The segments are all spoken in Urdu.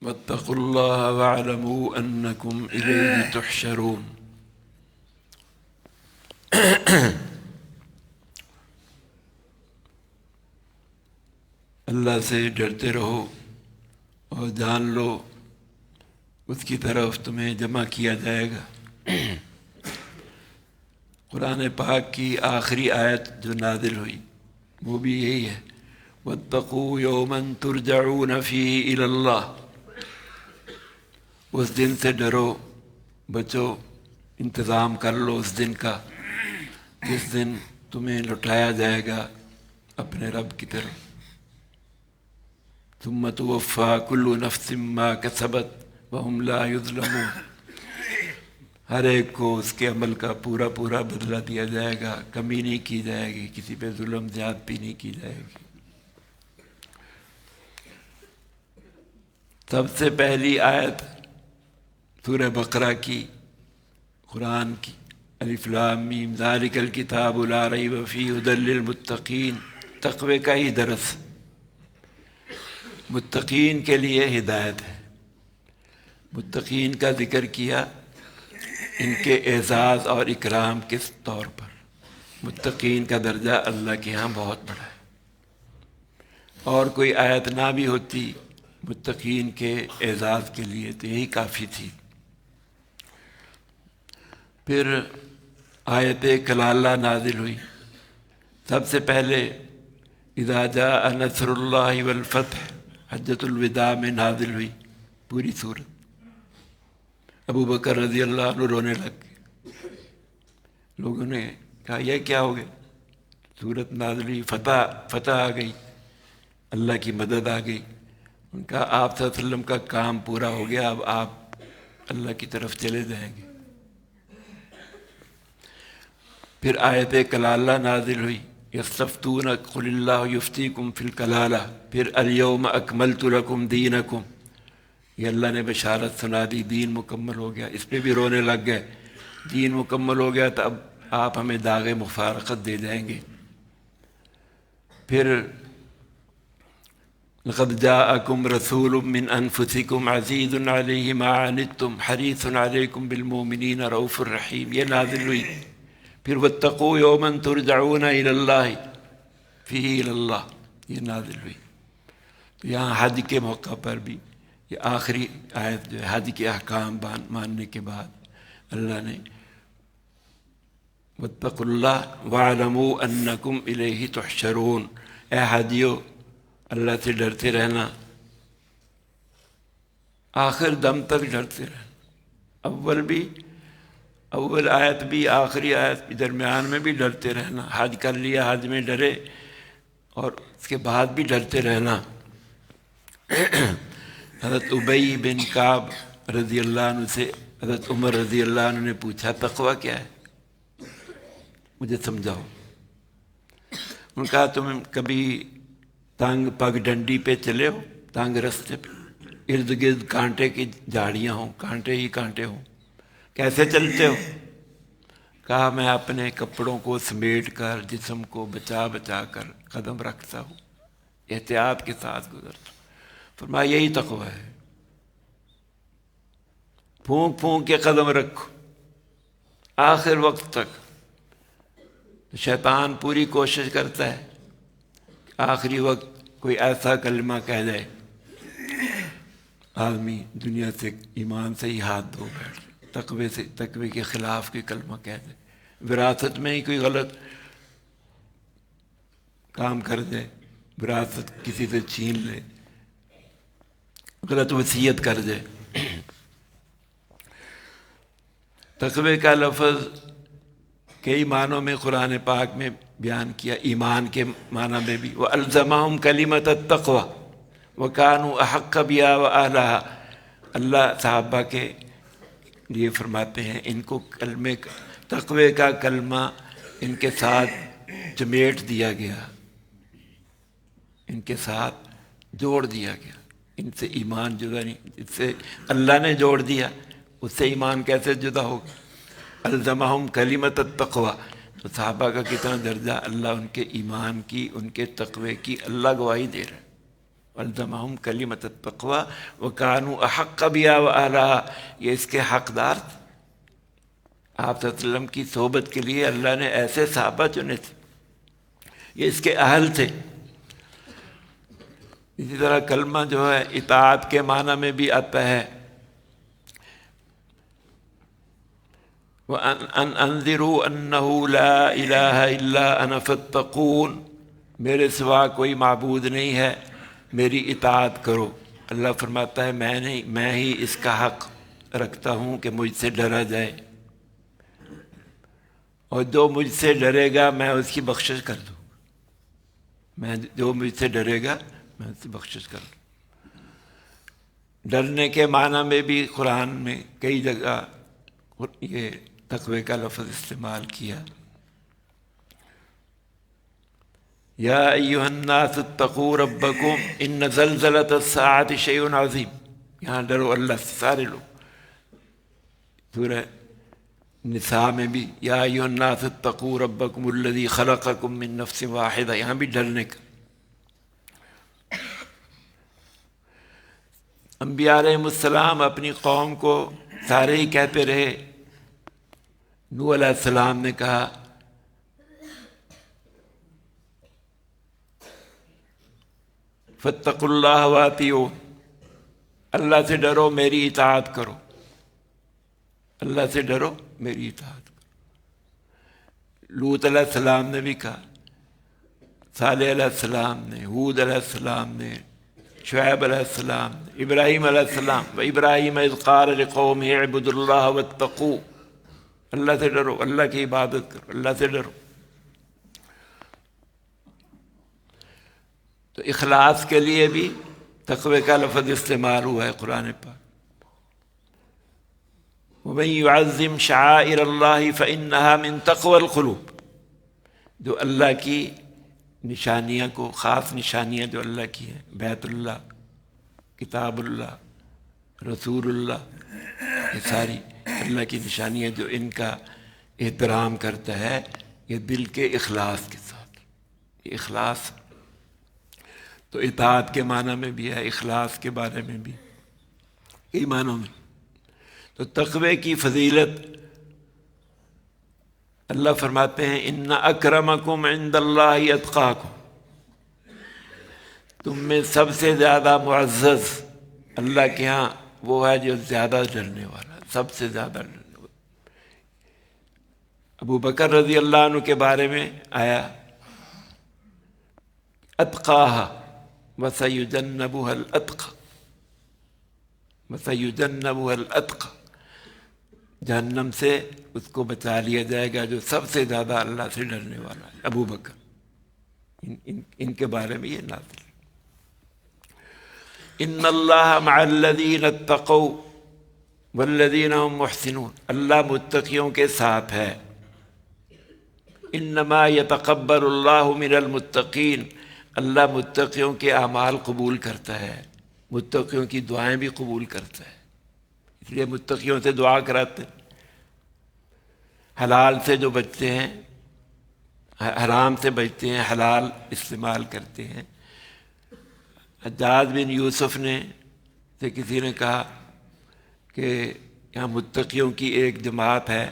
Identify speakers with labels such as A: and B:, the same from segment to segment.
A: واتقوا الله واعلموا انکم الیہ تحشرون۔ اللہ سے ڈرتے رہو اور جان لو اس کی طرف تمہیں جمع کیا جائے گا۔ قرآن پاک کی آخری آیت جو نازل ہوئی وہ بھی یہی ہے، واتقوا یوما ترجعون فیہ الی اللہ۔ اس دن سے ڈرو، بچو، انتظام کر لو اس دن کا جس دن تمہیں لٹایا جائے گا اپنے رب کی طرف۔ ثم توفی کل نفس ما کسبت وہم لا یظلمون۔ ہر ایک کو اس کے عمل کا پورا پورا بدلہ دیا جائے گا، کمی نہیں کی جائے گی، کسی پہ ظلم زیادتی نہیں کی جائے گی۔ سب سے پہلی آیت سورہ بقرہ کی، قرآن کی، الف لام میم ذالک الکتاب لا ریب فیہ ھدی للمتقین، تقوی کا ہی درس، متقین کے لیے ہدایت ہے۔ متقین کا ذکر کیا، ان کے اعزاز اور اکرام کس طور پر؟ متقین کا درجہ اللہ کے ہاں بہت بڑا ہے، اور کوئی آیت نہ بھی ہوتی متقین کے اعزاز کے لیے تو یہی کافی تھی۔ پھر آیت کلالہ نازل ہوئی، سب سے پہلے اذا جاء نصر اللہ والفتح، حجۃ الوداع میں نازل ہوئی پوری صورت۔ ابو بکر رضی اللہ عنہ رونے لگ گئے، لوگوں نے کہا یہ کیا ہو گیا؟ صورت نازل ہوئی، فتح آ گئی، اللہ کی مدد آ گئی۔ ان کا آپ صلی اللہ علیہ وسلم کا کام پورا ہو گیا، اب آپ اللہ کی طرف چلے جائیں گے۔ پھر آیت کلالہ نازل ہوئی، یستفتونک قل اللہ یفتیکم فی الکلالہ۔ پھر الیوم اکملت لکم دینکم، یہ اللہ نے بشارت سنا دی، دین مکمل ہو گیا۔ اس پہ بھی رونے لگ گئے، دین مکمل ہو گیا تو اب آپ ہمیں داغ مفارقت دے جائیں گے۔ پھر لقد جاءکم رسول من انفسکم عزیز علیہ ما عنتم حریص علیکم بالمؤمنین رؤوف الرحیم، یہ نازل ہوئی۔ پھر واتقوا یوما ترجعون الی اللہ فیہ الی اللہ، یہ نازل ہوئی۔ تو یہاں حج کے موقع پر بھی یہ آخری آیت جو ہے حج کے احکام ماننے کے بعد اللہ نے واتقوا اللہ واعلموا انکم الیہ تحشرون، اے حاجیو اللہ سے ڈرتے رہنا، آخر دم تک ڈرتے رہنا، اول آیت بھی آخری آیت بھی، درمیان میں بھی ڈرتے رہنا۔ حج کر لیا، حج میں ڈرے، اور اس کے بعد بھی ڈرتے رہنا۔ حضرت ابی بن کعب رضی اللہ عنہ سے حضرت عمر رضی اللہ عنہ نے پوچھا تقویٰ کیا ہے، مجھے سمجھاؤ۔ انہوں نے کہا تم کبھی تنگ پگ ڈنڈی پہ چلے ہو، تنگ رستے پہ، ارد گرد کانٹے کی جھاڑیاں ہوں، کانٹے ہی کانٹے ہوں، کیسے چلتے ہو؟ کہا میں اپنے کپڑوں کو سمیٹ کر جسم کو بچا بچا کر قدم رکھتا ہوں، احتیاط کے ساتھ گزرتا ہوں۔ فرمایا یہی تقویٰ ہے، پھونک پھونک کے قدم رکھو آخر وقت تک۔ شیطان پوری کوشش کرتا ہے کہ آخری وقت کوئی ایسا کلمہ کہہ جائے آدمی دنیا سے، ایمان سے ہی ہاتھ دھو بیٹھ، تقوی کے خلاف کوئی کلمہ کہہ دے، وراثت میں ہی کوئی غلط کام کر دے، وراثت کسی سے چھین لے، غلط وصیت کر دے۔ تقوی کا لفظ کئی معنوں میں قرآن پاک میں بیان کیا، ایمان کے معنی میں بھی، وَأَلْزَمَهُمْ كَلِمَةَ التَّقْوَى وَكَانُوا أَحَقَّ بِهَا وَأَهْلَهَا۔ اللہ صحابہ کے لیے فرماتے ہیں ان کو تقوی کا کلمہ ان کے ساتھ چمیٹ دیا گیا، ان کے ساتھ جوڑ دیا گیا، ان سے ایمان جدا نہیں، اس سے اللہ نے جوڑ دیا، اس سے ایمان کیسے جدا ہوگا؟ الزمہم کلمۃ التقوی، تو صحابہ کا کتنا درجہ، اللہ ان کے ایمان کی، ان کے تقوی کی اللہ گواہی دے رہا ہے۔ الزمہم کلمۃ التقوی وکانوا احق بہا واہلہا، یہ اس کے حقدار تھے۔ آپ صلی اللہ علیہ وسلم کی صحبت کے لیے اللہ نے ایسے صحابہ چنے تھے، یہ اس کے اہل تھے۔ اسی طرح کلمہ جو ہے اطاعت کے معنی میں بھی آتا ہے، وَأَنْ أَنذِرُوا أَنَّهُ لَا إِلَهَ إِلَّا أَنَا فَاتَّقُونَ، میرے سوا کوئی معبود نہیں ہے، میری اطاعت کرو۔ اللہ فرماتا ہے میں ہی اس کا حق رکھتا ہوں کہ مجھ سے ڈرا جائے، اور جو مجھ سے ڈرے گا میں اس کی بخشش کر دوں، جو مجھ سے ڈرے گا میں اس کی بخشش کر دوں۔ ڈرنے کے معنی میں بھی قرآن میں کئی جگہ یہ تقوی کا لفظ استعمال کیا۔ یا ایھا الناس اتقوا ربکم ان زلزلۃ الساعۃ شیء عظیم، یہاں ڈرو اللہ سے سارے لوگ۔ سورہ نساء میں بھی یا ایھا الناس اتقوا ربکم الذی خلقکم من نفس واحدہ، یہاں بھی ڈرنے کا۔ انبیاء علیہ السلام اپنی قوم کو سارے ہی کہتے رہے۔ نوح علیہ السلام نے کہا فاتقوا اللہ واطیعون، اللہ سے ڈرو میری اطاعت کرو، اللہ سے ڈرو میری اطاعت کرو۔ لوط علیہ السلام نے بھی کہا، صالح علیہ السلام نے، ہود علیہ السلام نے، شعیب علیہ السلام نے، ابراہیم علیہ السلام، وابراہیم اذ قال لقومہ اعبدوا اللہ واتقوا، اللہ سے ڈرو، اللہ کی عبادت کرو، اللہ سے ڈرو۔ تو اخلاص کے لیے بھی تقوی کا لفظ استعمال ہوا ہے قرآن پاک۔ وَمَن يُعَظِّمْ شَعَائِرَ اللَّهِ فَإِنَّهَا مِن تَقْوَى الْقُلُوبِ، جو اللہ کی نشانیاں کو، خاص نشانیاں جو اللہ کی ہیں، بیت اللہ، کتاب اللہ، رسول اللہ، یہ ساری اللہ کی نشانیاں جو ان کا احترام کرتا ہے، یہ دل کے اخلاص کے ساتھ، یہ اخلاص تو اطاعت کے معنی میں بھی ہے، اخلاص کے بارے میں بھی، کئی معنوں میں۔ تو تقوی کی فضیلت اللہ فرماتے ہیں ان اکرمکم عند اللہ اتقاکم، تم میں سب سے زیادہ معزز اللہ کے ہاں وہ ہے جو زیادہ ڈرنے والا، سب سے زیادہ ڈرنے والا۔ ابو بکر رضی اللہ عنہ کے بارے میں آیا اتقاہا وسیجنبها الاتقى، وسیجنبها الاتقى، جہنم سے اس کو بچا لیا جائے گا جو سب سے زیادہ اللہ سے ڈرنے والا ہے، ابو بکر۔ ان کے بارے میں یہ نازل، ان اللہ مع الذین اتقوا والذین هم محسنون، اللہ متقیوں کے ساتھ ہے۔ انما یتقبل اللہ من المتقین، اللہ متقیوں کے اعمال قبول کرتا ہے، متقیوں کی دعائیں بھی قبول کرتا ہے، اس لیے متقیوں سے دعا کراتے ہیں۔ حلال سے جو بچتے ہیں، حرام سے بچتے ہیں، حلال استعمال کرتے ہیں۔ حجاج بن یوسف نے سے کسی نے کہا کہ یہاں متقیوں کی ایک جماعت ہے،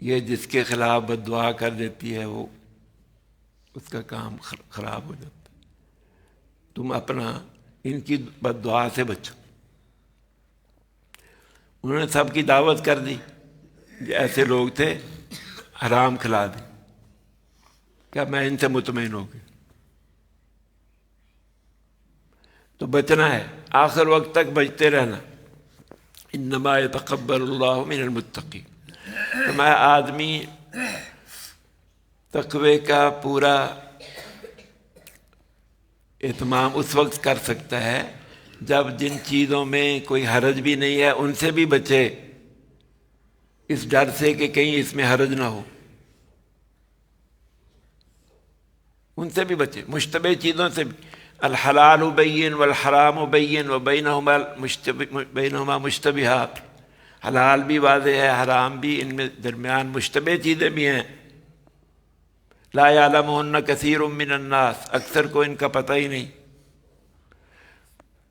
A: یہ جس کے خلاف بد دعا کر دیتی ہے وہ اس کا کام خراب ہو جاتا ہے، تم اپنا ان کی بد دعا سے بچو۔ انہوں نے سب کی دعوت کر دی، ایسے لوگ تھے، حرام کھلا دی، کیا میں ان سے مطمئن ہو گیا؟ تو بچنا ہے، آخر وقت تک بچتے رہنا۔ انما یتقبل اللہ من المتقین۔ تو میں آدمی تقوی کا پورا اہتمام اس وقت کر سکتا ہے جب جن چیزوں میں کوئی حرج بھی نہیں ہے ان سے بھی بچے، اس ڈر سے کہ کہیں اس میں حرج نہ ہو، ان سے بھی بچے۔ مشتبہ چیزوں سے بھی، الحلال بین والحرام بین وبینہما مشتبہات، حلال بھی واضح ہے، حرام بھی، ان میں درمیان مشتبہ چیزیں بھی ہیں۔ لا یعلمہن کثیر من الناس، اکثر کو ان کا پتہ ہی نہیں۔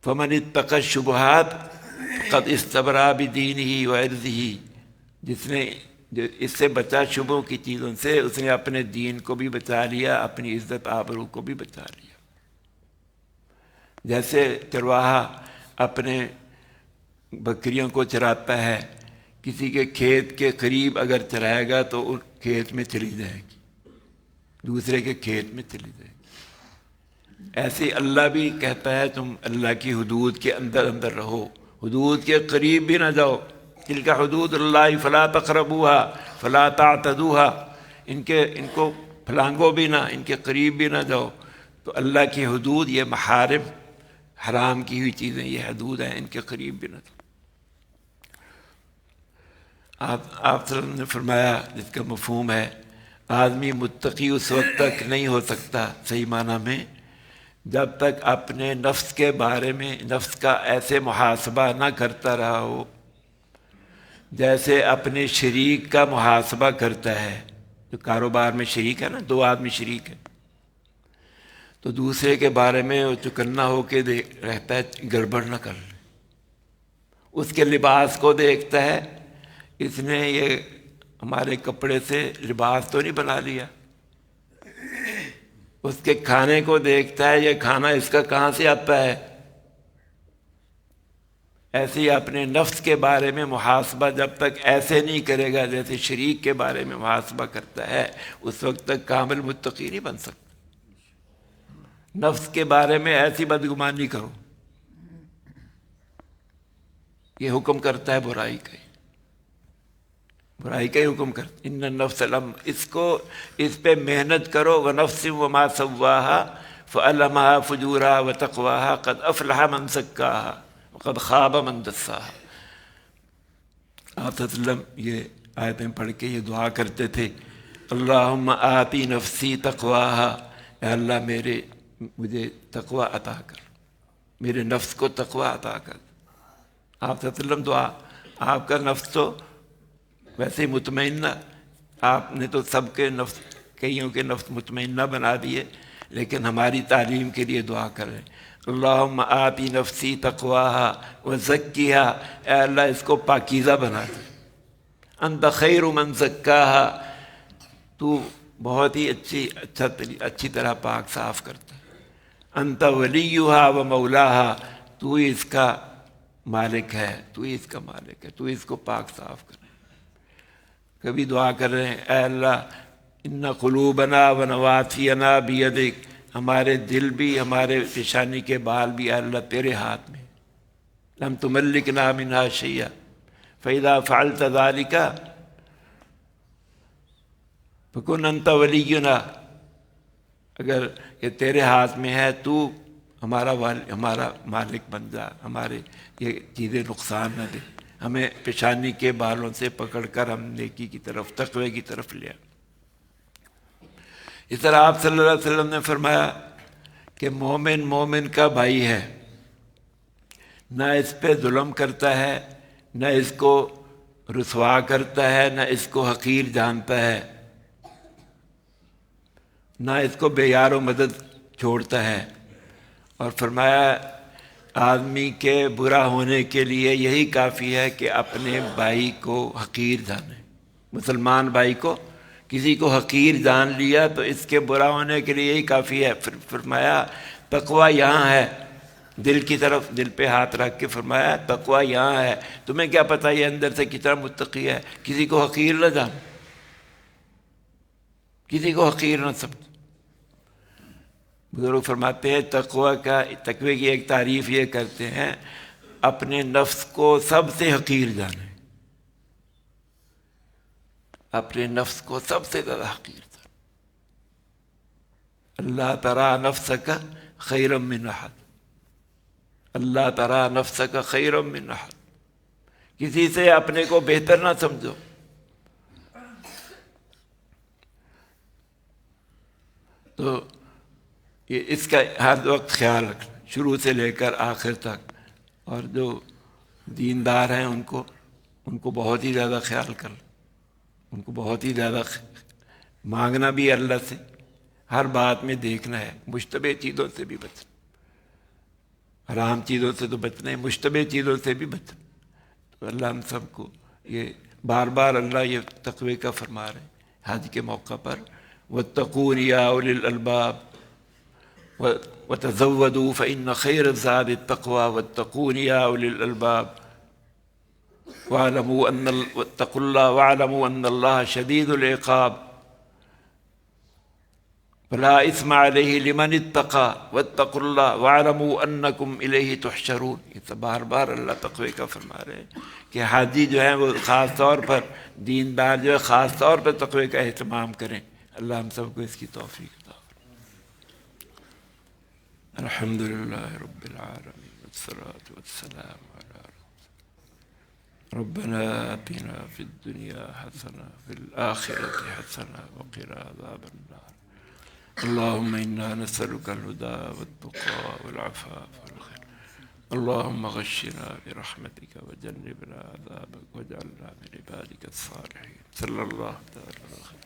A: فمن اتقى الشبہات قد استبرأ بدینہ وعرضہ، جس نے جو اس سے بچا شبہوں کی چیزوں سے، اس نے اپنے دین کو بھی بچا لیا، اپنی عزت آبرو کو بھی بچا لیا۔ جیسے چرواہا اپنے بکریوں کو چراتا ہے، کسی کے کھیت کے قریب اگر چرائے گا تو ان کھیت میں چلی جائے گی، دوسرے کے کھیت میں چلی جائے گی۔ ایسے اللہ بھی کہتا ہے تم اللہ کی حدود کے اندر اندر رہو، حدود کے قریب بھی نہ جاؤ۔ تلک حدود اللہ فلا تقربوها فلا تعتدوها، ان کو پھلانگو بھی نہ، ان کے قریب بھی نہ جاؤ۔ تو اللہ کی حدود، یہ محارم، حرام کی ہوئی چیزیں، یہ حدود ہیں، ان کے قریب بھی نہ جاؤ۔ آپ صلی اللہ علیہ وسلم نے فرمایا، جس کا مفہوم ہے آدمی متقی اس وقت تک نہیں ہو سکتا صحیح معنی میں جب تک اپنے نفس کے بارے میں نفس کا ایسے محاسبہ نہ کرتا رہا ہو جیسے اپنے شریک کا محاسبہ کرتا ہے۔ جو کاروبار میں شریک ہے نا، دو آدمی شریک ہیں، تو دوسرے کے بارے میں وہ چکنا ہو کے رہتا ہے گڑبڑ نہ کر لے۔ اس کے لباس کو دیکھتا ہے، اس نے یہ ہمارے کپڑے سے لباس تو نہیں بنا لیا۔ اس کے کھانے کو دیکھتا ہے، یہ کھانا اس کا کہاں سے آتا ہے۔ ایسے ہی اپنے نفس کے بارے میں محاسبہ جب تک ایسے نہیں کرے گا جیسے شریک کے بارے میں محاسبہ کرتا ہے، اس وقت تک کامل متقی نہیں بن سکتا۔ نفس کے بارے میں ایسی بدگمانی کرو، یہ حکم کرتا ہے برائی کا، برائی کا ہی حکم کرتا ہے۔ ان النفس اس پہ محنت کرو، ونفس وما سواها فألهمها فجورها وتقواها قد افلح من زکاها وقد خاب من دساها۔ آپ صلی اللہ علیہ وسلم یہ آیتیں پڑھ کے یہ دعا کرتے تھے، اللہم آتی نفسی تقواها، اے اللہ مجھے تقوی عطا کر، میرے نفس کو تقوی عطا کر۔ آپ صلی اللہ علیہ وسلم دعا، آپ کا نفس تو ویسے ہی مطمئنہ، آپ نے تو سب کے نفس، کئیوں کے نفس مطمئنہ بنا دیے، لیکن ہماری تعلیم کے لیے دعا کر رہے ہیں، اللہم آتی نفسی تقواها وزکیها، اے اللہ اس کو پاکیزہ بنا دے، انت خیر من زکاها، تو بہت ہی اچھی طرح پاک صاف کرتا ہے، انت ولیہا و مولاہا، تو ہی اس کا مالک ہے، تو ہی اس کا مالک ہے، تو اس کو پاک صاف کر۔ کبھی دعا کر رہے ہیں، اے اللہ ان قلوبنا و نواسینا بیدک، ہمارے دل بھی، ہمارے پیشانی کے بال بھی، اے اللہ تیرے ہاتھ میں، لم تملکنا منہا شیئا فاذا فعلت ذلک فکن انت ولینا، اگر یہ تیرے ہاتھ میں ہے تو ہمارا مالک بن جا، ہمارے یہ چیزیں نقصان نہ دے، ہمیں پیشانی کے بالوں سے پکڑ کر ہم نیکی کی طرف، تقوی کی طرف لیا۔ اس طرح آپ صلی اللہ علیہ وسلم نے فرمایا کہ مومن کا بھائی ہے، نہ اس پہ ظلم کرتا ہے، نہ اس کو رسوا کرتا ہے، نہ اس کو حقیر جانتا ہے، نہ اس کو بے یار و مدد چھوڑتا ہے۔ اور فرمایا آدمی کے برا ہونے کے لیے یہی کافی ہے کہ اپنے بھائی کو حقیر جانے، مسلمان بھائی کو کسی کو حقیر جان لیا تو اس کے برا ہونے کے لیے یہی کافی ہے۔ پھر فرمایا تقوی یہاں ہے، دل کی طرف، دل پہ ہاتھ رکھ کے فرمایا تقوی یہاں ہے، تمہیں کیا پتہ یہ اندر سے کتنا متقی ہے، کسی کو حقیر نہ جان، کسی کو حقیر نہ سمجھ۔ بزرگ فرماتے ہیں تقوی کی ایک تعریف یہ کرتے ہیں، اپنے نفس کو سب سے حقیر جانے، اپنے نفس کو سب سے زیادہ حقیر جانے۔ اللہ ترى نفسک خیرا من احد، اللہ ترى نفسک خیرا من احد، کسی سے اپنے کو بہتر نہ سمجھو۔ تو یہ اس کا ہر وقت خیال رکھنا، شروع سے لے کر آخر تک، اور جو دیندار ہیں ان کو بہت ہی زیادہ خیال کرنا، ان کو بہت ہی زیادہ مانگنا بھی اللہ سے، ہر بات میں دیکھنا ہے، مشتبہ چیزوں سے بھی بچنا، حرام چیزوں سے تو بچنا ہے، مشتبہ چیزوں سے بھی بچنا. تو اللہ ہم سب کو یہ بار بار اللہ یہ تقوی کا فرما رہے ہیں حج کے موقع پر، واتقون یا اولی الالباب وتزودوا فإن خير الزاد التقوى واتقون يا أولي الألباب واتقوا الله واعلموا أن الله شديد العقاب فلا إثم عليه لمن اتقى واتقوا الله واعلموا أنكم إليه تحشرون. یہ تو بار بار اللہ تقوی کا فرما رہے ہیں کہ حاجی جو ہیں وہ خاص طور پر دیندار جو ہے خاص طور پر تقوی کا اہتمام کریں. اللہ ہم سب کو اس کی توفیق عطا فرمائے. الحمد للہ رب العالمین والصلاة والسلام على ربنا آتنا في الدنيا حسنة في الآخرة حسنة وقنا عذاب النار. اللهم إنا نسألك الهدى والتقى والعفاف والخير. اللهم غشنا برحمتك وجنبنا عذابك واجعلنا من عبادك الصالحين. صلى الله تعالى على خير.